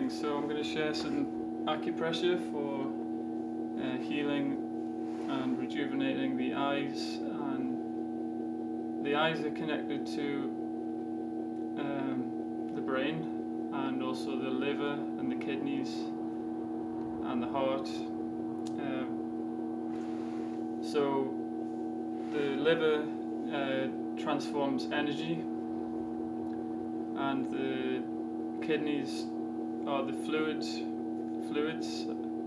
morning. So I'm going to share some acupressure for healing and rejuvenating the eyes. And the eyes are connected to the brain and also the liver and the kidneys and the heart. So the liver transforms energy, and the kidneys are the fluids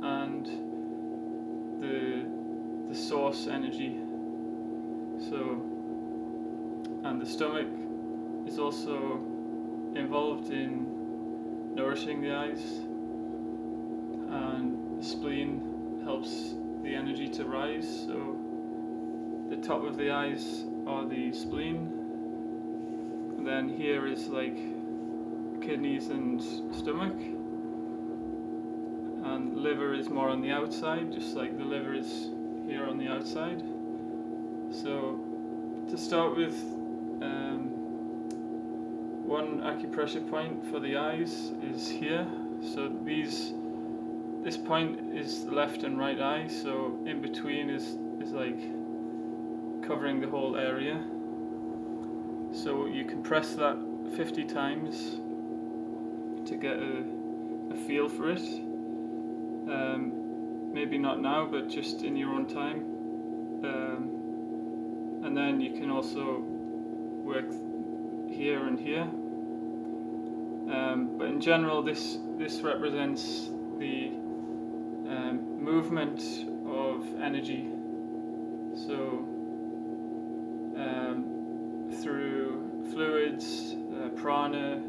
and the source energy. So, and the stomach is also involved in nourishing the eyes, and the spleen helps the energy to rise. So the top of the eyes are the spleen, and then here is like kidneys and stomach, and liver is more on the outside, just like the liver is here on the outside. So to start with, one acupressure point for the eyes is here. So this point is the left and right eye, so in between is like covering the whole area. So you can press that 50 times to get a feel for it. Maybe not now, but just in your own time. And then you can also work here and here. But in general, this represents the movement of energy. So through fluids, prana,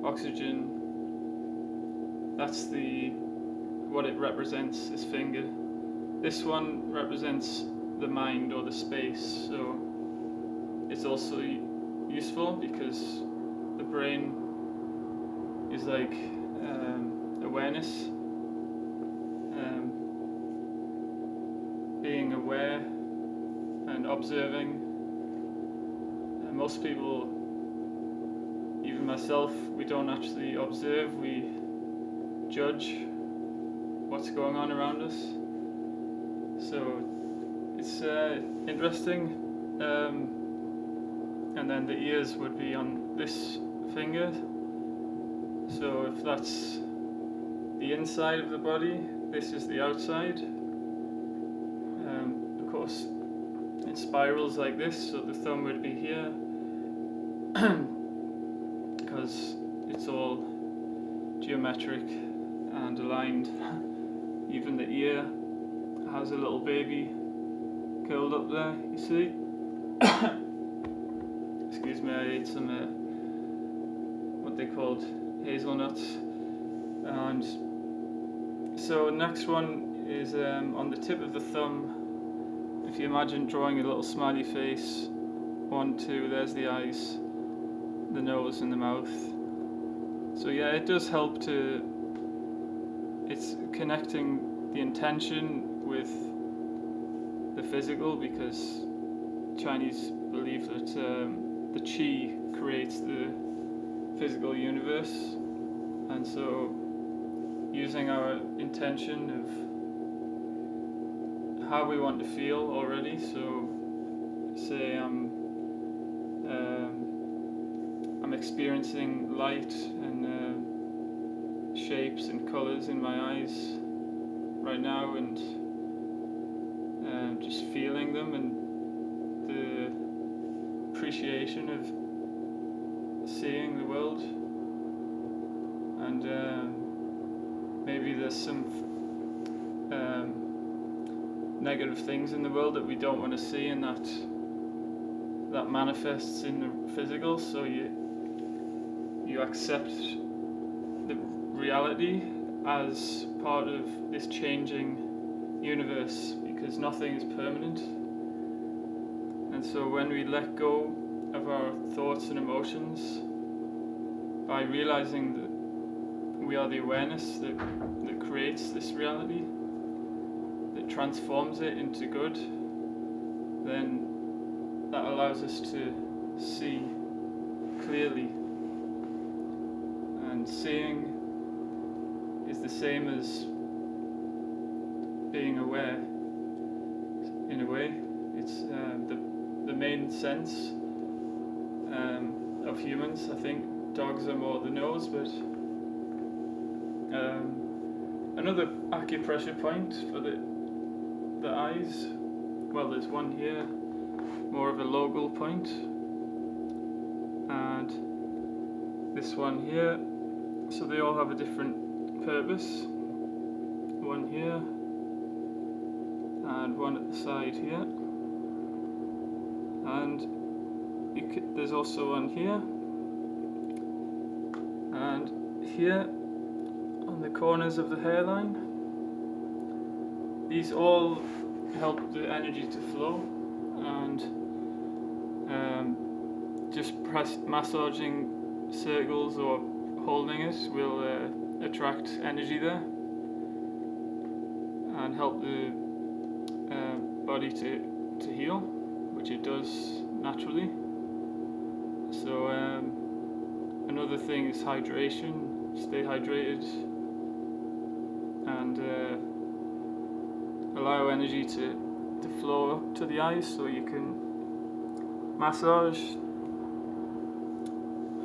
oxygen. That's what it represents, this finger. This one represents the mind or the space, so it's also useful because the brain is like awareness, being aware and observing. And most people, even myself, we don't actually observe, we judge what's going on around us. So it's interesting. And then the ears would be on this finger. So if that's the inside of the body, this is the outside. Of course, it spirals like this, so the thumb would be here because it's all geometric and aligned. Even the ear has a little baby curled up there, you see? Excuse me, I ate some what they called hazelnuts. And so next one is on the tip of the thumb. If you imagine drawing a little smiley face, 1, 2, there's the eyes, the nose and the mouth. So yeah, it does help it's connecting the intention with the physical, because Chinese believe that the qi creates the physical universe, and so using our intention of how we want to feel already. So say I'm experiencing light and shapes and colors in my eyes right now, and just feeling them, and the appreciation of seeing the world. And maybe there's some negative things in the world that we don't want to see, and that manifests in the physical. So you accept the reality as part of this changing universe, because nothing is permanent. And so when we let go of our thoughts and emotions, by realizing that we are the awareness that creates this reality, that transforms it into good, then that allows us to see clearly. And seeing the same as being aware. In a way, it's the main sense of humans. I think dogs are more the nose, but another acupressure point for the eyes. Well, there's one here, more of a local point, and this one here. So they all have a different purpose. One here, and one at the side here, and there's also one here, and here on the corners of the hairline. These all help the energy to flow, and just massaging circles or holding it will attract energy there and help the body to heal, which it does naturally. So another thing is hydration. Stay hydrated and allow energy to flow up to the eyes, so you can massage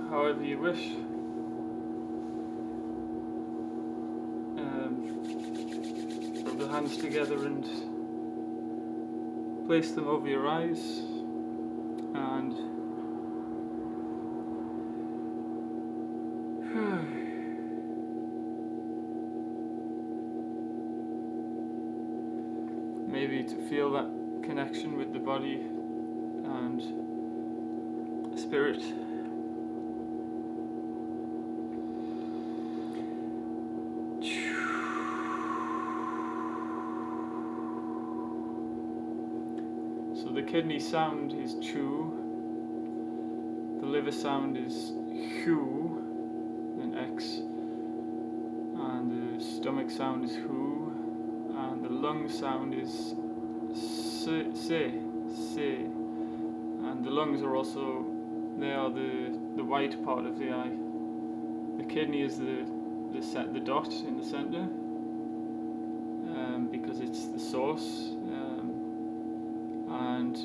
however you wish. Rub the hands together and place them over your eyes, and maybe to feel that connection with the body and spirit. So the kidney sound is chew, the liver sound is hu, an X, and the stomach sound is hu, and the lung sound is se, and the lungs are also, they are the white part of the eye. The kidney is the dot in the center, because it's the source, and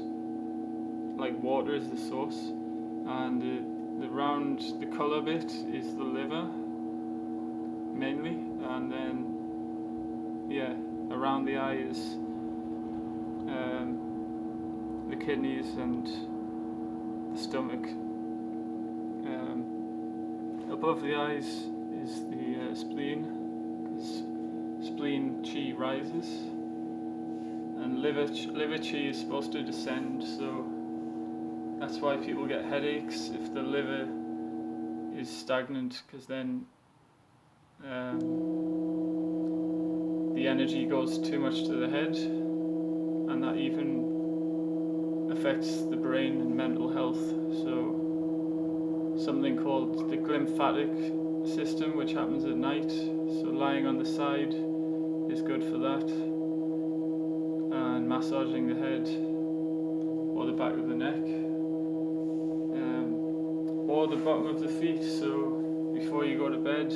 like water is the source, and the round, the color bit is the liver mainly, and then around the eye is the kidneys and the stomach. Above the eyes is the spleen, because spleen chi rises, and liver chi is supposed to descend, so that's why people get headaches if the liver is stagnant, because then the energy goes too much to the head, and that even affects the brain and mental health. So something called the glymphatic system, which happens at night, so lying on the side is good for that, and massaging the head or the back of the neck, or the bottom of the feet. So before you go to bed,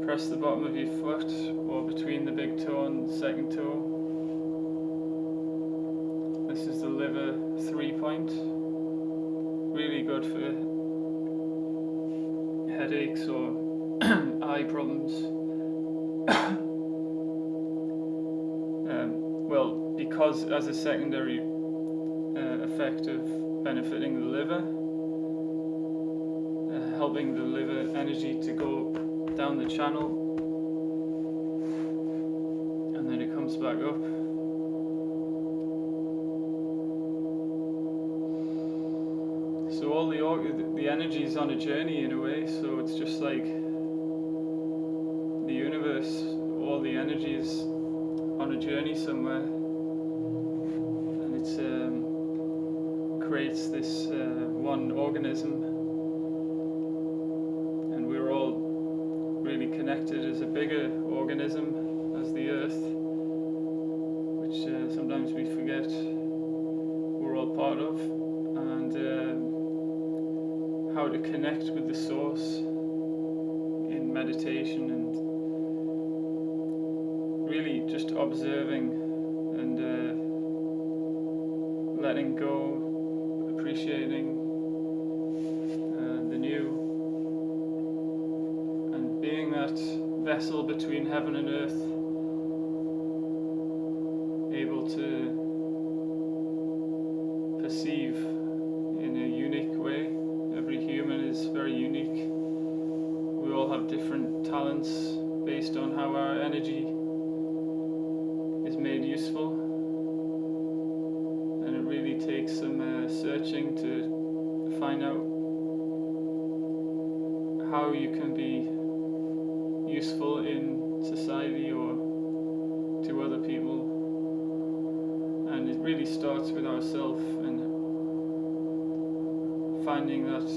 press the bottom of your foot or between the big toe and the second toe. This is the liver 3 point. Really good for headaches or eye problems. Well, because as a secondary effect of benefiting the liver, helping the liver energy to go down the channel, and then it comes back up. So all the energy is on a journey in a way, so it's just like the universe, all the energy is on a journey somewhere, and it creates this one organism, and we're all really connected as a bigger organism, as the earth, which sometimes we forget we're all part of, and how to connect with the source in meditation and really just observing and letting go, appreciating the new, and being that vessel between heaven and earth, able to perceive in a unique way. Every human is very unique. We all have different talents based on how our energy is made useful, and it really takes some searching to find out how you can be useful in society or to other people. And it really starts with ourselves and finding that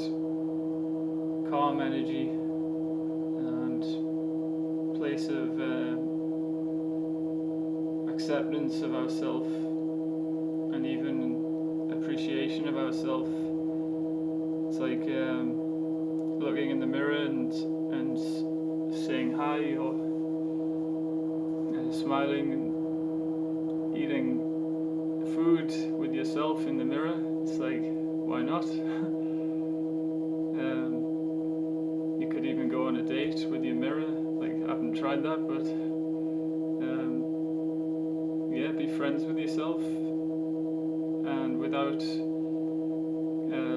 calm energy and place of acceptance of ourselves and even appreciation of ourselves. It's like looking in the mirror and saying hi, or smiling and eating food with yourself in the mirror. It's like, why not? You could even go on a date with your mirror. Like, I haven't tried that, but yeah, be friends with yourself, and without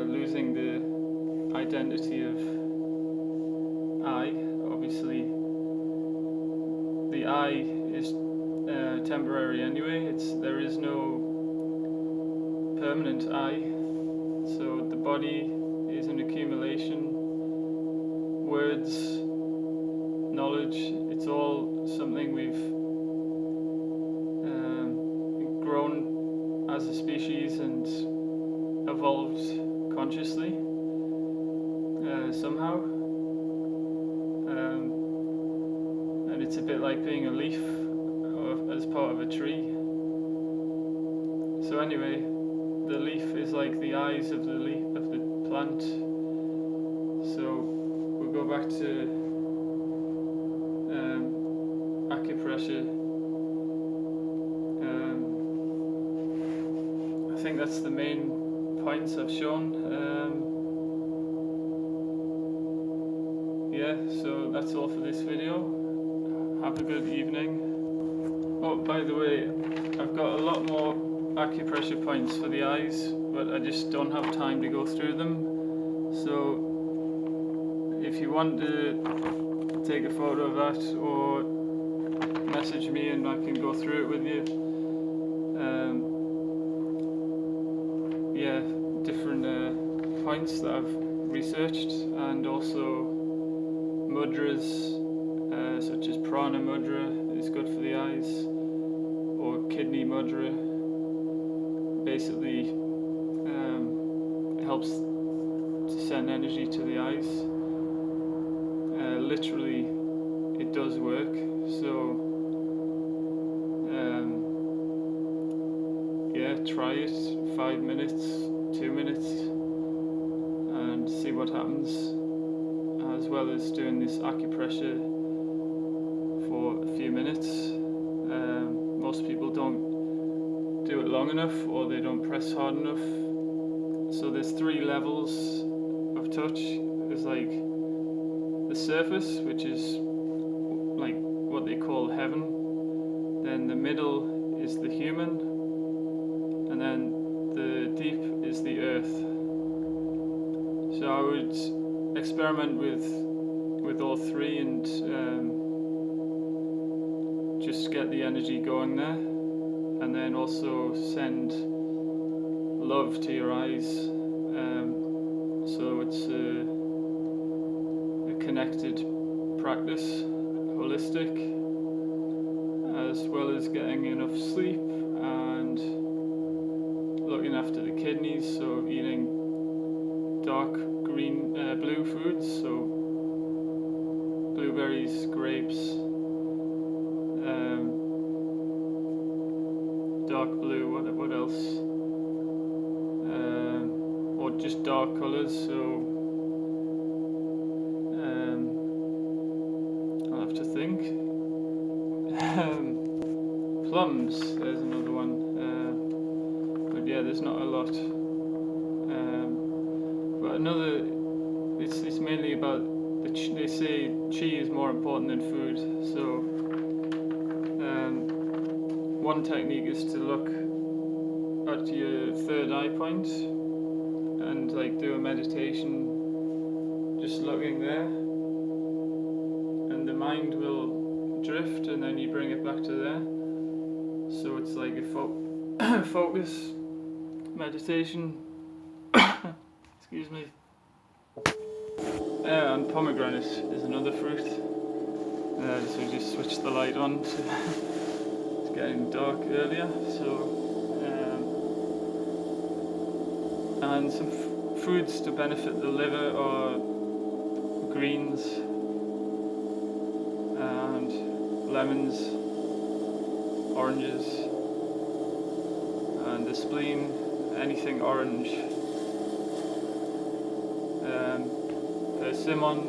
losing the identity of I. Obviously, the I is temporary anyway. There is no permanent I. So the body is an accumulation. Words, knowledge, it's all something we've grown as a species and evolved consciously somehow. And it's a bit like being a leaf or as part of a tree. So anyway, the leaf is like the eyes of the leaf of the plant. So we'll go back to acupressure. I think that's the main points I've shown. Yeah, so that's all for this video. Have a good evening. Oh, by the way, I've got a lot more acupressure points for the eyes, but I just don't have time to go through them. So if you want to take a photo of that, or message me and I can go through it with you. Yeah, different points that I've researched, and also mudras such as prana mudra is good for the eyes, or kidney mudra. Basically helps to send energy to the eyes. Literally it does work. So yeah, try it 5 minutes, 2 minutes, and see what happens, as well as doing this acupressure for a few minutes. Most people don't do it long enough, or they don't press hard enough. So there's 3 levels of touch. There's like the surface, which is like what they call heaven. Then the middle is the human, and then the deep is the earth. So I would experiment with all 3 and just get the energy going there, and then also send love to your eyes. So it's a connected practice, holistic, as well as getting enough sleep and looking after the kidneys. So eating dark blue foods, so blueberries, grapes, dark blue, what else? Or just dark colours, so I'll have to think. Plums, there's another one. But yeah, there's not a lot. But another, it's mainly about they say chi is more important than food. So one technique is to look at your third eye point and like do a meditation, just looking there, and the mind will drift, and then you bring it back to there. So it's like a focus meditation. Excuse me. And pomegranate is another fruit. So we just switched the light on to it's getting dark earlier. So and some foods to benefit the liver are greens and lemons, oranges, and the spleen, anything orange. Persimmon,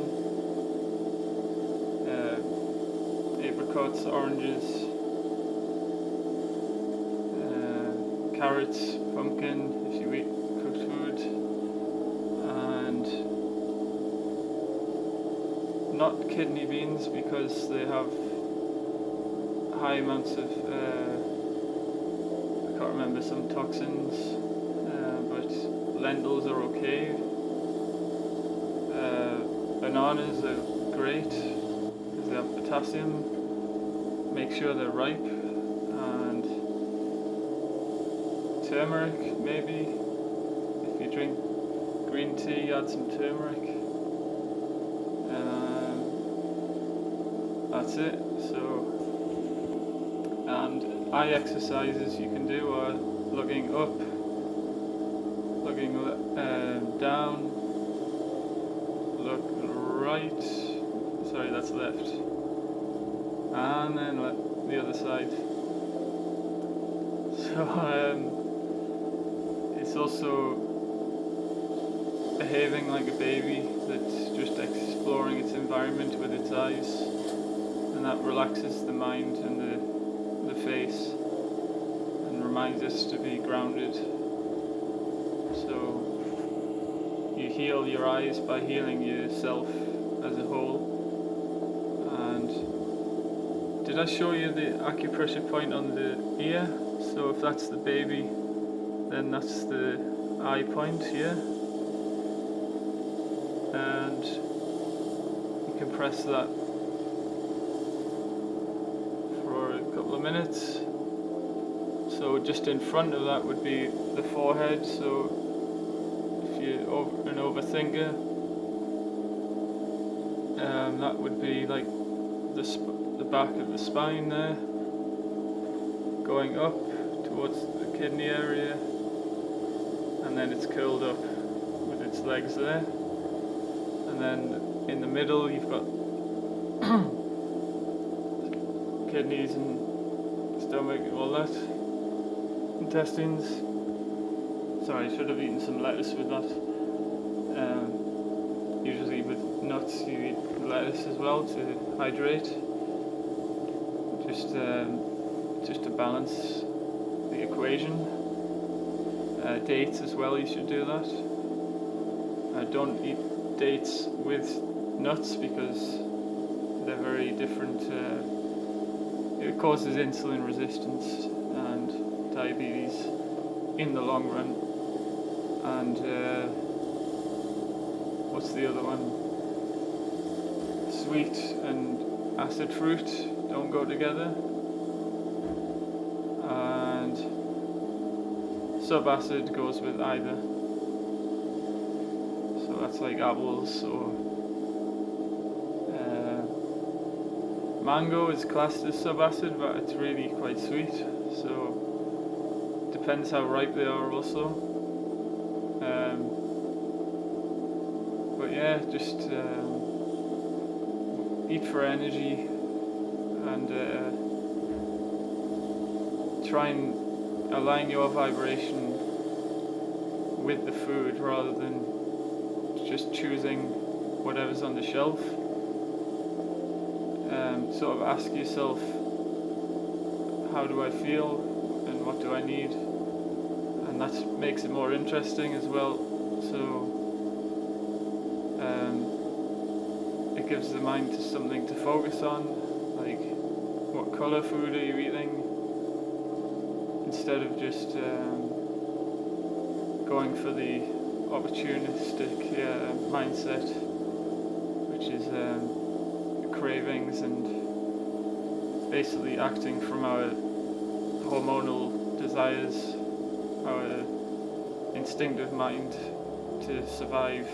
apricots, oranges, carrots, pumpkin if you eat cooked food, and not kidney beans because they have high amounts of I can't remember, some toxins, but lentils are okay. Bananas are great because they have potassium. Make sure they're ripe. And turmeric, maybe. If you drink green tea, add some turmeric. That's it. So, and eye exercises you can do are looking up, looking down, look right, sorry, that's left, and then the other side. So it's also behaving like a baby that's just exploring its environment with its eyes, and that relaxes the mind and the face and reminds us to be grounded. So you heal your eyes by healing yourself as a whole. And did I show you the acupressure point on the ear? So if that's the baby, then that's the eye point here. And you can press that for a couple of minutes. So just in front of that would be the forehead. So if you're an overthinker, that would be like the back of the spine there, going up towards the kidney area, and then it's curled up with its legs there, and then in the middle you've got kidneys and stomach, all that, intestines. Sorry, I should have eaten some lettuce with that. Usually with nuts you eat lettuce as well to hydrate, just to balance the equation. Dates as well, you should do that. Don't eat dates with nuts because they're very different. It causes insulin resistance and diabetes in the long run. And what's the other one? Sweet and acid fruit don't go together. And subacid goes with either. So that's like apples or mango is classed as subacid, but it's really quite sweet. So depends how ripe they are also. But yeah, just eat for energy and try and align your vibration with the food rather than just choosing whatever's on the shelf. Sort of ask yourself, how do I feel and what do I need, and that makes it more interesting as well. So it gives the mind to something to focus on, like what colour food are you eating, instead of just going for the opportunistic mindset, which is cravings and basically acting from our hormonal desires, our instinctive mind to survive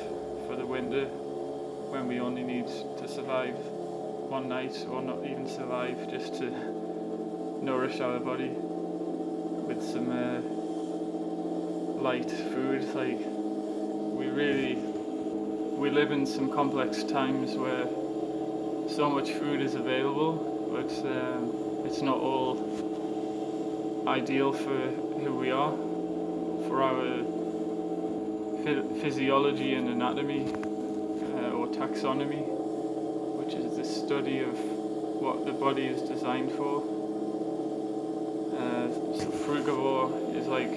for the winter, when we only need to survive one night, or not even survive, just to nourish our body with some light food. Like, we live in some complex times where so much food is available, but it's not all ideal for who we are, for our physiology and anatomy, or taxonomy, which is the study of what the body is designed for. So frugivore is like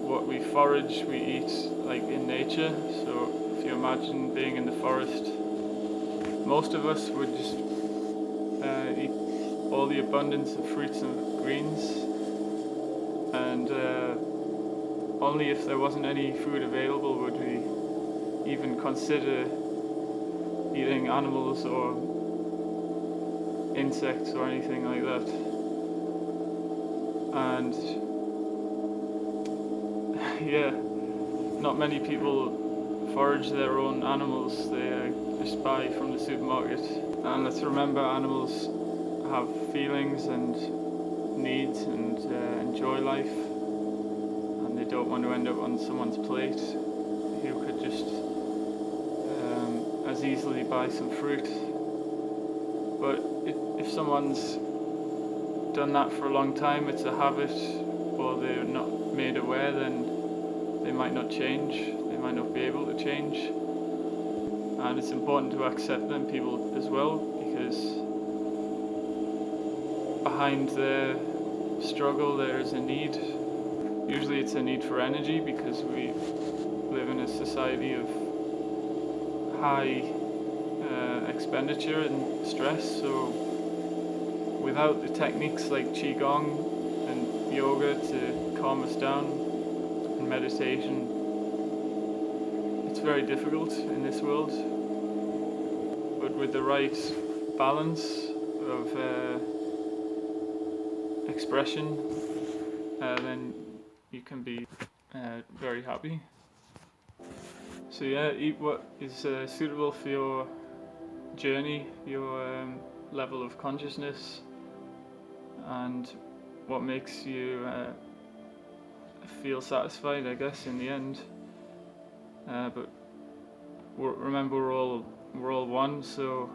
what we forage, we eat like in nature. So if you imagine being in the forest, most of us would just eat all the abundance of fruits and greens, and only if there wasn't any food available would we even consider eating animals or insects or anything like that. And yeah, not many people forage their own animals, they just buy from the supermarket. And let's remember, animals have feelings and needs and enjoy life, and they don't want to end up on someone's plate who could just as easily buy some fruit. But if someone's done that for a long time, it's a habit, or they're not made aware, then they might not change, they might not be able to change. And it's important to accept them people as well, because behind their struggle there is a need. Usually it's a need for energy, because we live in a society of high expenditure and stress. So without the techniques like qigong and yoga to calm us down, and meditation, it's very difficult in this world. But with the right balance of expression, then you can be very happy. So yeah, eat what is suitable for your journey, your level of consciousness, and what makes you feel satisfied, I guess, in the end. But remember, we're all one, so